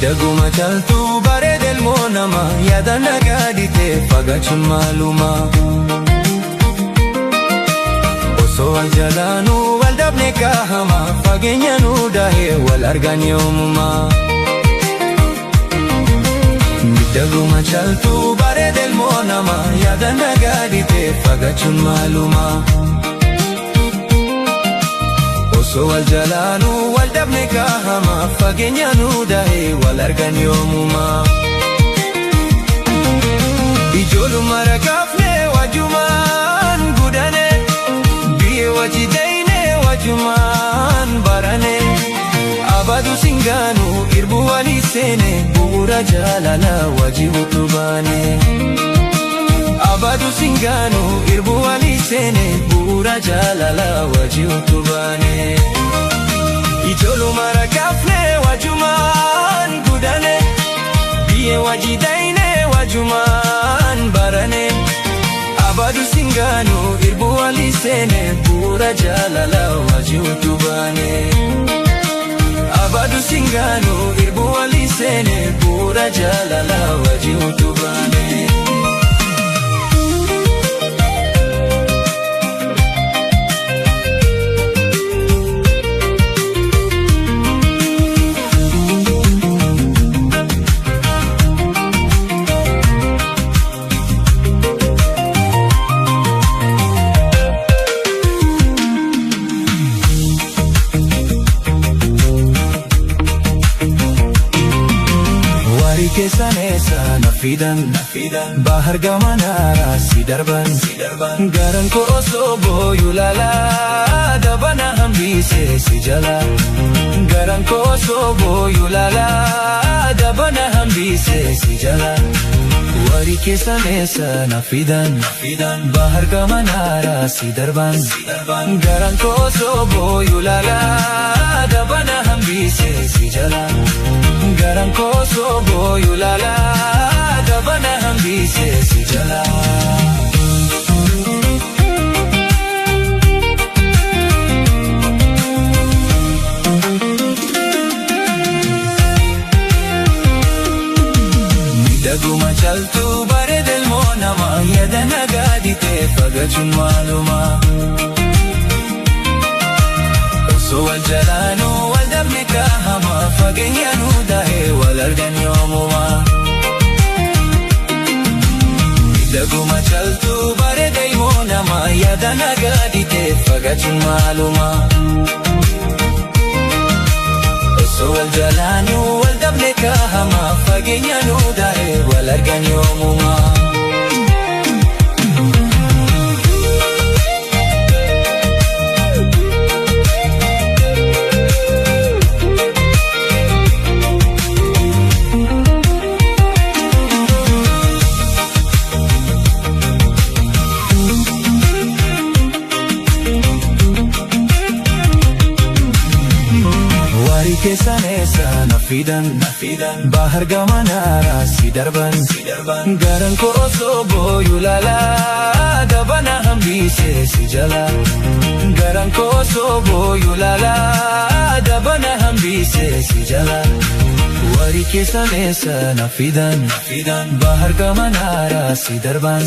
Daguma chaltuu bareeda ilmoo namaa yaada nagaa dhiitee fagaachuun maaluma. Osoo wal jalaanuu wal dhabne kaahama fageenya nuu daahee wal argan yoomuma. Daguma chaltuu bareeda ilmoo namaa yaada nagaa dhiitee fagaachuun maaluma. Osoo wal jalaanuu wal dhabne kaahama fageenya nuu daahee wal argan yoomuma. Ijoollummaa rakaafne wajumaan gudane biyyee wajji deeyne wajumaan barane. Abadu singaanu irbu walii seene bu'uura jaalala wajji utubaane. Abadu singaanu irbu walii seene bu'uura jaalala wajji utubaane. Ijoollummaa rakaafne wajumaan gudane biyyee wajji deeyne wajumaan barane. Abadu singaanu irbu walii seene bu'uura jaalala wajji utubaane. Abadu singaanu irbu walii seene bu'uura jaalala wajji utubaane. Keessaneessa na fidan bahar gamanaara si darban garan koo osoo booyuu laalaa dabana hambisee si jala. Garan koo osoo booyuu laalaa dabana hambisee si jala. Warii keessaneessa na fidan bahar gamanaara si darban garan koo osoo booyuu laalaa dabana hambisee si jala. Garan koo osoo booyuu laalaa dabana hambisee si jala. Daguma chaltuu bareeda ilmoo namaa yaada nagaa dhiitee fagaachuun maaluma. Osoo wal jalaanuu wal dhabne kaahama fageenya nuu daahee wal argan yoomuma. Daguma chaltuu bareeda ilmoo namaa yaada nagaa dhiitee fagaachuun maaluma. Osoo wal jalaanuu wal dhabne kaahama fageenya nuu daahee wal argan yoomuma. Keessaneessa na fidan bahar gamanaara si darban garan koo osoo booyuu laalaa dabana hambisee si jala. Garan koo osoo booyuu laalaa dabana hambisee si jala. Warii keessaneessa na fidan bahar gamanaara si darban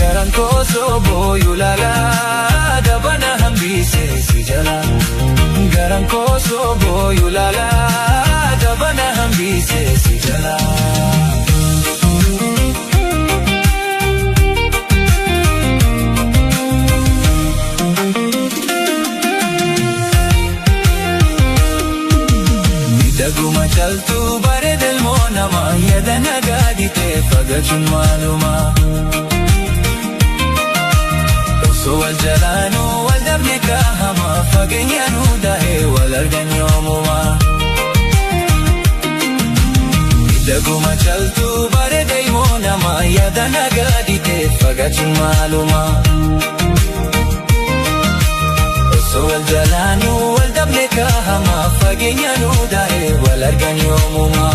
garan koo osoo booyuu laalaa dabana hambisee si jala. Garan koo osoo booyuu laalaa dabana hambisee si jala. Daguma chaltuu bareeda ilmoo namaa yaada nagaa dhiitee fagaachuun maaluma. Osoo wal jalaanuu wal dhabne kaahama fageenya nuu daahee wal argan yoomuma. Daguma chaltuu bareeda ilmoo namaa yaada nagaa dhiitee fagaachuun maaluma. Osoo wal jalaanuu wal dhabne kaahama fageenya nuu daahee wal argan yoomuma.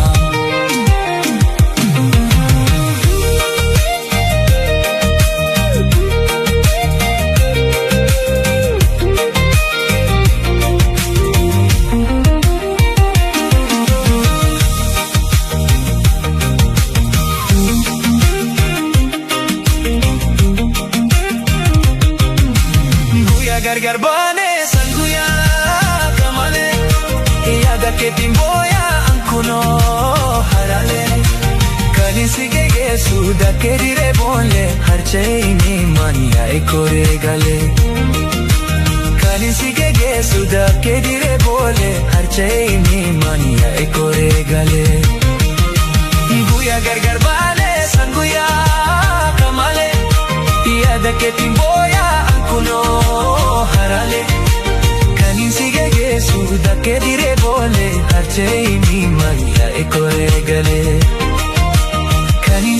sige suda ke dire bole har chaini mania ekore gale kani sige suda ke dire bole har chaini mania ekore gale guya gargar bale sanguya kamale yada ke timboya ankuno harale kani sige suda ke dire bole har chaini mania ekore gale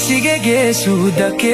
Sige suda ke